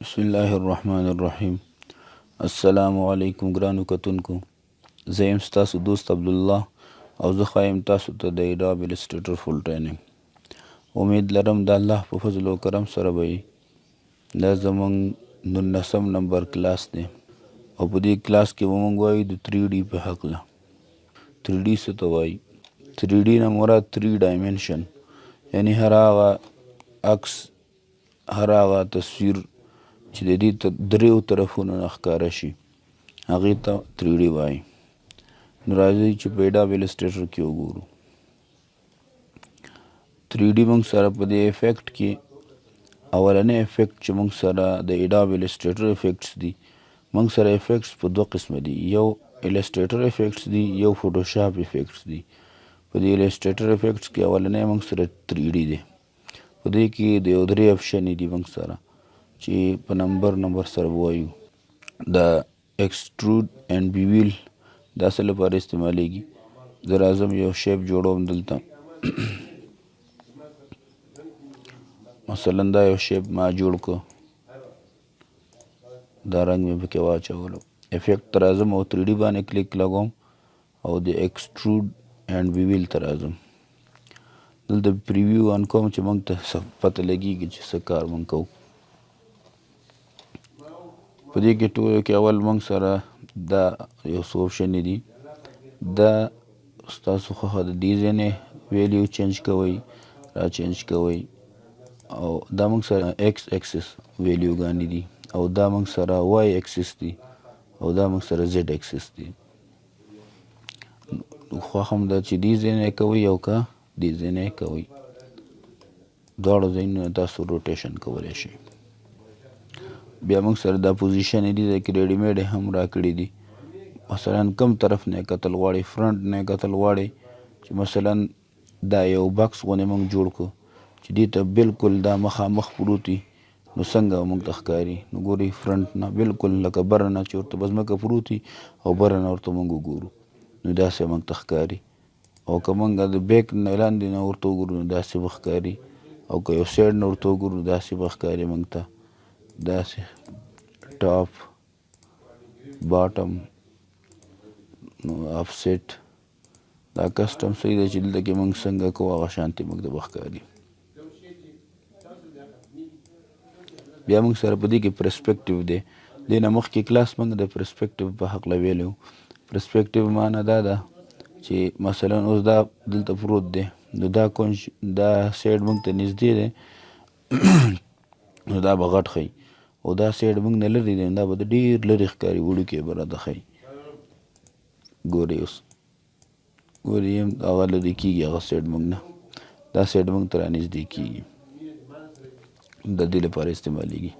بسم الله الرحمن الرحیم. السلام علیکم ګرانو کتونکو، زه یم ستاسو دوست عبدالله او زه ښایم تاسو ته د Adobe Illustrator فول ټریننګ. امید لرم د الله په فضل و کرم سره به وي. دا زموږ 19 نمبر کلاس دی او په دې کلاس کې به موږ وایو د 3D په هکله. 3D څه ته وایي؟ 3D نه مراد 3 ډایمنشن، یعنی هر هغه عکس، هر هغه تصویر چې د دې دریو طرفونو نه ښکاره شي هغې ته 3D وایي. نو راځئ چې په Adobe Illustrator کې وګورو. 3D موږ سره په دې افیکټ کې اولنی افیکټ چې موږ سره د Adobe Illustrator افیکټس دي، موږ سره افیکټس په دوه قسمه دي، یو Illustrator افیکټس دي، یو فوټوشاپ افیکټس دي. په دې Illustrator افیکټس کې اولنی موږ سره 3D دی. په دې کې د یو درې اپشنې دي موږ سره چې په نمبر سره وایو. د ایکسټرود اینډ بیویل دا څه لپاره استعمالیږي؟ زه راځم یو شیپ جوړوم دلته. مثلا دا یو شیپ ما جوړ کړ، دا رنګ مې پکې واچولو. افیکټ ته راځم او 3D باندې کلیک لګوم او د ایکسټرود اینډ بیویل ته راځم. دلته پریویو آن کوم چې موږ ته پته لګیږي چې څه کار موږ کوو. په دې کې ټولو کې اول موږ سره دا یو څو اپشنې دي. دا ستاسو خوښه د دې ځینې ویلیو چینج کوئ، را چینج کوئ، او دا موږ سره ایکس اکسس ویلیوګانې دي، او دا موږ سره وای اکسس دي، او دا موږ سره زیډ اکسس دي. خوښه هم ده چې دې ځینې کوئ او که دې ځینې کوئ، دواړو ځایونو تاسو روټیشن کولی شئ. بیا موږ سره دا پوزیشن دي کې ریډیمیډ هم راکړي دي. مثلا کم طرف نه کتل غواړئ، فرنٹ نه کتل غواړئ، چې مثلا دا یو بکس غوندې موږ جوړ کړو چې دې ته بالکل دا مخامخ پروت وي، نو څنګه موږ ته ښکاري؟ نو ګورئ فرنٹ نه بالکل لکه بره نه چې ورته په ځمکه پروت وي او بره نه ورته موږ وګورو نو داسې موږ ته ښکاري. او که موږ د بیک نه لاندې نه ورته وګورو نو داسې به ښکاري، او که یو سایډ نه ورته وګورو داسې به ښکاري موږ ته. داسې ټاپ، باټم، نو افسیټ، دا کسټم صحیح دی چې دلته کې موږ څنګه کوو هغه شانتې موږ ته به ښکاري. بیا موږ سره په دې کې پرسپیکټیو دی. دې نه مخکې کلاس موږ د پرسپیکټیو په هکله ویلی و. پرسپیکټیو معنی دا ده چې مثلا اوس دا دلته پروت دی، نو دا کونج دا سایډ موږ ته نږدې دی نو دا به غټ ښیي، او دا سایډ موږ نه لرې دی دا به د ډېر لرې ښکاري، وړوکی به راته ښیي. ګورئ اوس ګورئ هغه لرې کېږي، هغه سایډ موږ نه، دا سایډ موږ ته را نږدې کېږي، د دې لپاره استعمالیږي.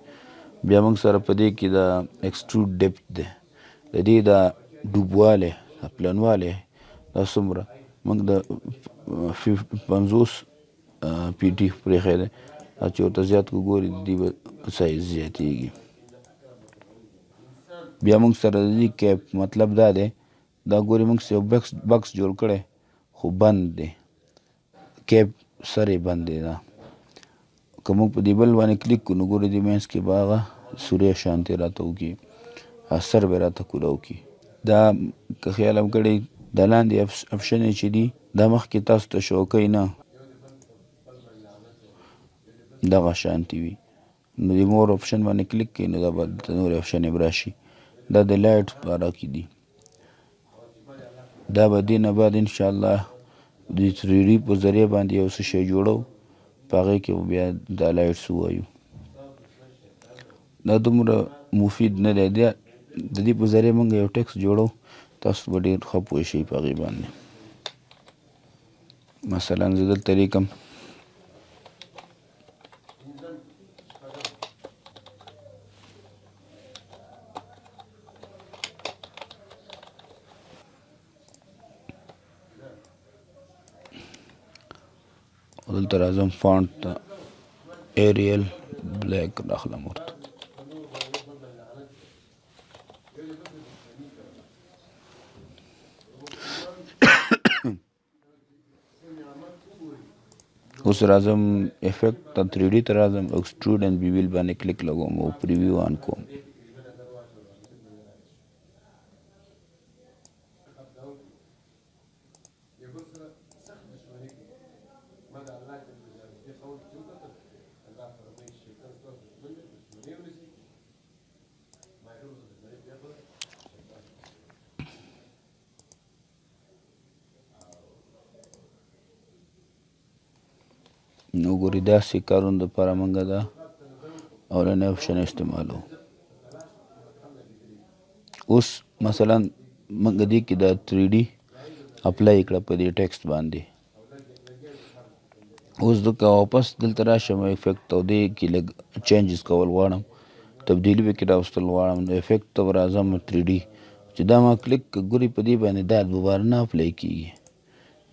بیا موږ سره په دې کې دا ایکسټرود ډیپت دی، د دې دا ډوبوالی، دا پلنوالی دا څومره موږ د 50 پی ټي پرېښی دی، چې ورته زیات کړو ګورئ د دې به سایز زیاتېږي. بیا موږ سره د دې کیپ مطلب دا دی، دا ګورئ موږ یو بکس جوړ کړی خو بند دی، کیپ سر یې بند دی. دا که موږ په دې بل باندې کلیک کړو نو ګورئ دې منځ کې به هغه سوری شانتې راته وکړي، سر به راته کولاو کړي. دا که خیال هم کړی دا لاندې اپشنې چې دي دا مخکې تاسو ته شو کوي نه، دغه شانتې وي. نو د مور اپشن باندې کلیک کړئ نو دا به دلته نورې اپشنې به راشي. دا د لایټ لپاره کې دي. دا به دې نه بعد انشاءالله د 3D په ذریعه باندې یو څه شی جوړو، په هغې کې به بیا دا لایټس ووایو. دا دومره مفید نه دی، د دې په ذریعه موږ یو ټیکس جوړو، تاسو به ډېر ښه پوه شئ په هغې باندې. مثلا زه دلته لیکم دلته راځم فانټ ته ایریل بلیک راخلم ورته. اوس راځم افیکټ ته 3D ته راځم اکسټروډ اند بیویل باندې کلیک لګوم او پریویو آن کوم. نو ګورې داسې کارونو دپاره موږ دا اولنی اپشن استعمالو. اوس مثلا موږ دې کې دا 3D اپلای کړه په دې ټیکسټ باندې. اوس دلته واپس دلته راشم افیکټ او دې کې لږ چینجز کول غواړم، تبدیلي پکې راوستل غواړم، نو افیکټ ته به راځم 3D چې دا ما کلیک ګورې په دې باندې دا دوباره نه اپلای کېږي.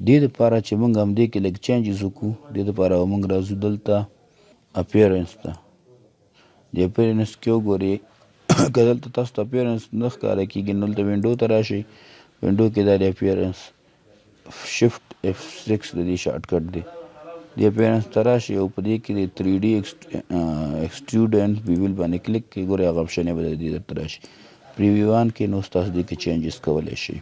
دې دپاره چې موږ همدې کې لږ چینجز وکړو، دې دپاره به موږ راځو دلته اپیرنس ته. د اپیرنس کې وګورئ که دلته تاسو ته اپیرنس نه ښکاره کېږي نو دلته وینډو ته راشئ. وینډو کې دا د اپیرنس شفټ F6 د دې شارټ کټ دی. د اپیرنس ته راشئ او په دې کې د 3D اکسټروډ اند بیویل باندې کلیک کړئ. ګورئ هغه اپشن یې به د دې درته راشي. پریویو آن کې نو تاسو دې کې چینجز کولی شئ.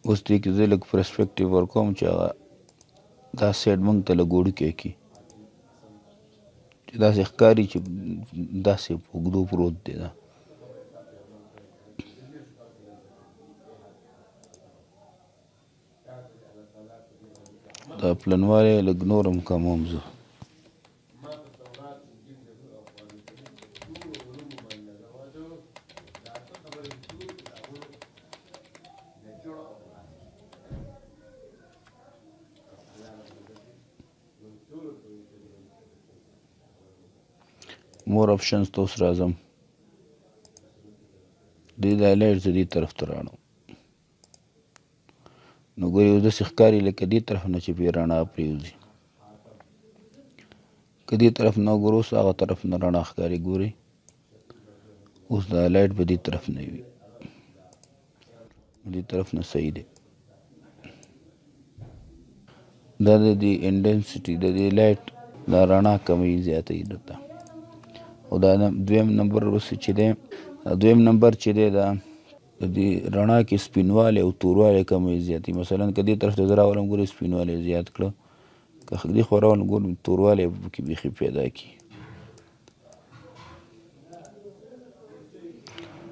اوس دې کې زه لږ پرسپیکټیو ورکوم چې هغه دا سایډ موږ ته لږ وړوکی کړي چې داسې ښکاري چې داسې په اوږدو پروت دی. دا پلنوالی لږ نور هم کموم زه. مور آپشنز ته اوس راځم. دې د هایلایټ زه دې طرف ته راړم. نو ګورئ اوس داسې ښکاري لکه دې طرف نه چې پرې رڼا پرېوځي. که دې طرف نه وګورو اوس هغه طرف نه رڼا ښکاري. ګورئ اوس د هایلایټ به دې طرف نه وي، دې طرف نه صحیح دی. دا د دې انټنسټي د دې لایټ دا رڼا کموي زیاتوي درته. او دا دویم نمبر اوس چې دی دویم نمبر چې دی دا د دې رڼا کې سپینوالی او توروالی کموي زیاتوي. مثلا که دې طرف ته زه راولم ګورئ سپینوالی زیات کړه، که دې خوا راولم ګورم توروالی به پکې بیخي پیدا کړي.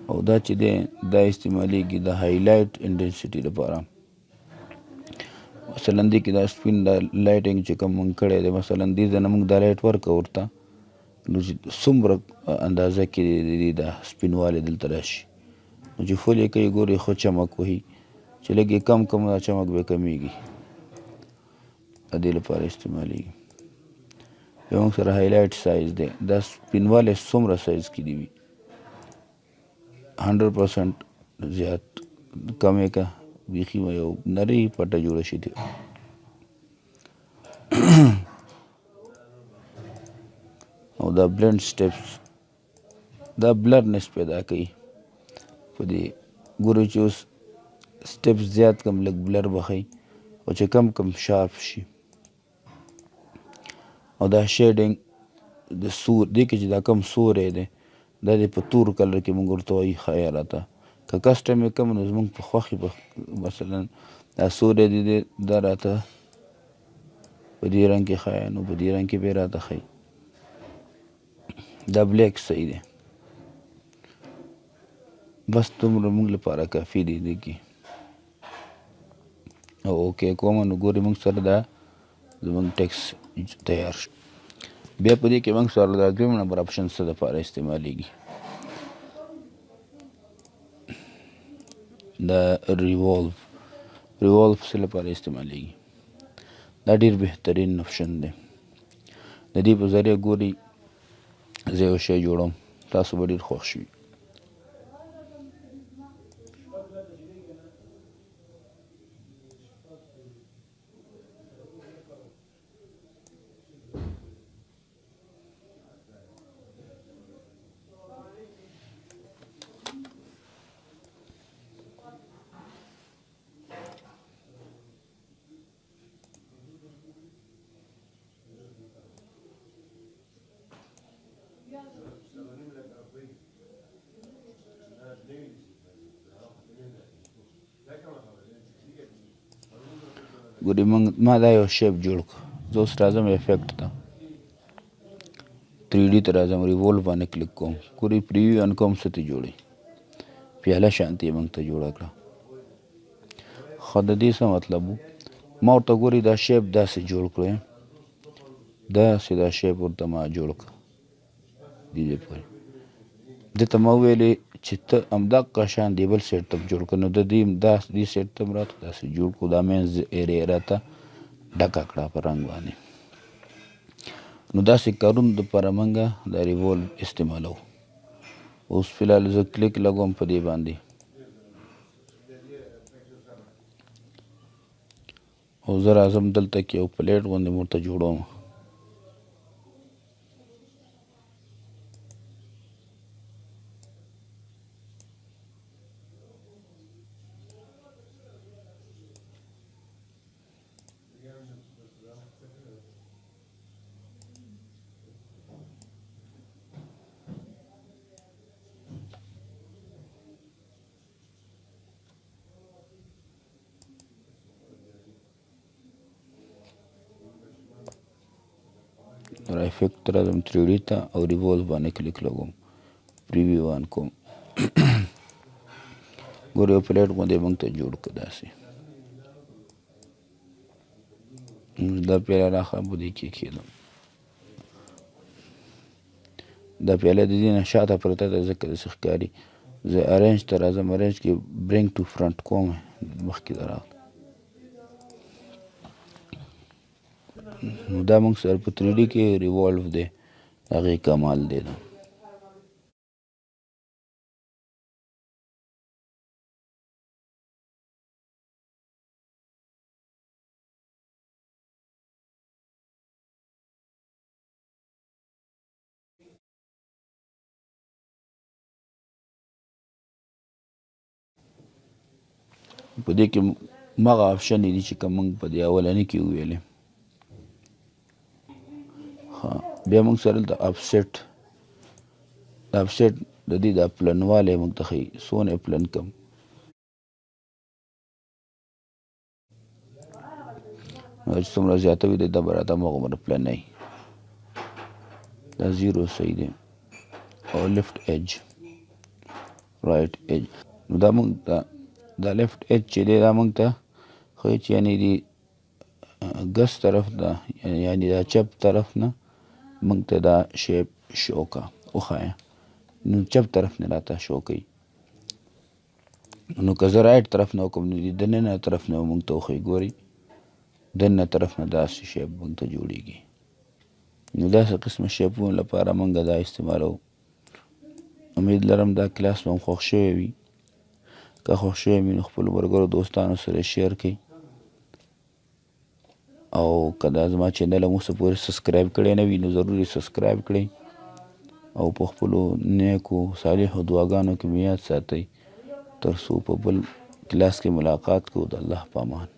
او دا چې دی دا استعمالیږي د هایلایټ انټنسټي لپاره. مثلا دې کې دا سپین دا لایټینګ چې کوم مونږ کړی دی، مثلا دې ځای نه مونږ دا لایټ ورکړه ورته، نو چې څومره اندازه کې دا سپینوالی دلته راشي. نو چې فل یې کوي ګورئ ښه چمک وهي، چې لږ یې کم کم دا چمک به کمیږي. د دې لپاره استعمالیږي. بیا موږ سره هایلایټ سایز دی. دا سپینوالی څومره سایز کې دی وي 100% زیات کم یې که بیخي یو نرۍ پټه جوړه شي دی. او دا بلند سټیپس دا بلرنس پیدا کوي په دې. ګورئ چې اوس سټیپس زیات کم لږ بلر به ښیي او چې کم کم شارپ شي. او دا شیډینګ د سور دې کې چې دا کم سوری دی دا دې په تور کلر کې مونږ ورته وایي ښایه راته. که کسټم یې کم نو زمونږ په خوښې به مثلا دا سوری دی دا راته په دې رنګ کې ښایه، نو په دې رنګ کې به یې راته ښیي. دا بلیک صحیح دی. بس دومره مونږ لپاره کافي دی دې کې. او اوکې کومه نو ګورئ مونږ سره دا زمونږ ټیکس تیار شو. بیا په دې کې مونږ سره دا دویم نمبر اپشن څه دپاره استعمالیږي؟ دا ریوالف څه لپاره استعمالیږي؟ دا ډېر بهترین اپشن دی. د دې په ذریعه ګورئ زه یو شی جوړوم، تاسو به ډېر خوښ شوي. ګورې ما دا یو شیپ جوړ کړ. زه اوس راځم افیکټ ته 3D ته راځم ریولو باندې کلیک کوم. ګورې پریویو آن کوم څه ته جوړوي پیاله شانتې موږ ته جوړه کړه. خو د دې څه مطلب و ما ورته ګورې دا شیپ داسې جوړ کړی داسې دا شیپ ورته ما جوړ کړه دې پورې دې ته ما وویلې چې ته همدغه شان دی بل سیټ ته جوړ کړه. نو د دې سیټ ته م راته داسې جوړ کړو. دا مینځ ایریا راته ډکه کړه په رنګ باندې. نو داسې کارونو دپاره موږ دا ریولو استعمالوو. اوس فلحال زه کلیک لګوم په دې باندې او زه راځم دلته کې یو پلیټ غوندې مو ورته جوړوم. را افیکټ ته راځم 3D ته او ریولو باندې کلیک لګوم پریویو آن کوم. ګورې یو پلیټ غوندې موږ ته جوړ کړه داسې. دا پیاله راښه په دې کې کښېږدم. دا پیاله د دې نه شاته پرته ده ځکه داسې ښکاري. زه ارینج ته راځم ارینج کې برینګ ټو فرنټ کوم مخکې ته راغله. نو دا موږ سره په 3D کې ریوالو دی د هغې کمال دی دا. په دې کې مغه آپشن دي چې کوم موږ په دې اولني کې وویلې. بیا موږ سره د افسیټ د دې د پلنوالی موږ ته ښیي څونه یې پلن کړم. چې څومره زیاته وي دا به راته همغومره پلنی. دا 0 صحیح دی او لیفټ ایج رایټ ایج. نو دا موږ ته دا لیفټ ایج چې دی دا موږ ته ښیي چې یعنې د ګس طرف نه یعنې دا چپ طرف نه موږ ته دا شیپ شو که وښایه. نو چپ طرف نه راته شو کوي. نو که زه رایټ طرف نه وکړم نو د دننه طرف نه موږ ته وښیي. ګورئ دننه طرف نه داسې شیپ موږ ته جوړېږي. نو داسې قسمه شیپونو لپاره موږ دا استعمالوو. امید لرم دا کلاس به خوښ شوی وي. که خوښ شوی وي نو خپلو ملګرو دوستانو سره شیر کړئ او که دا زما چینل هم اوسه پورې سبسکرایب کړی نه وي نو ضرور یې سبسکرایب کړئ او په خپلو نیکو صالحو دعاګانو کې مې یاد ساتئ تر څو په بل کلاس کې ملاقات کوو. د الله په امان.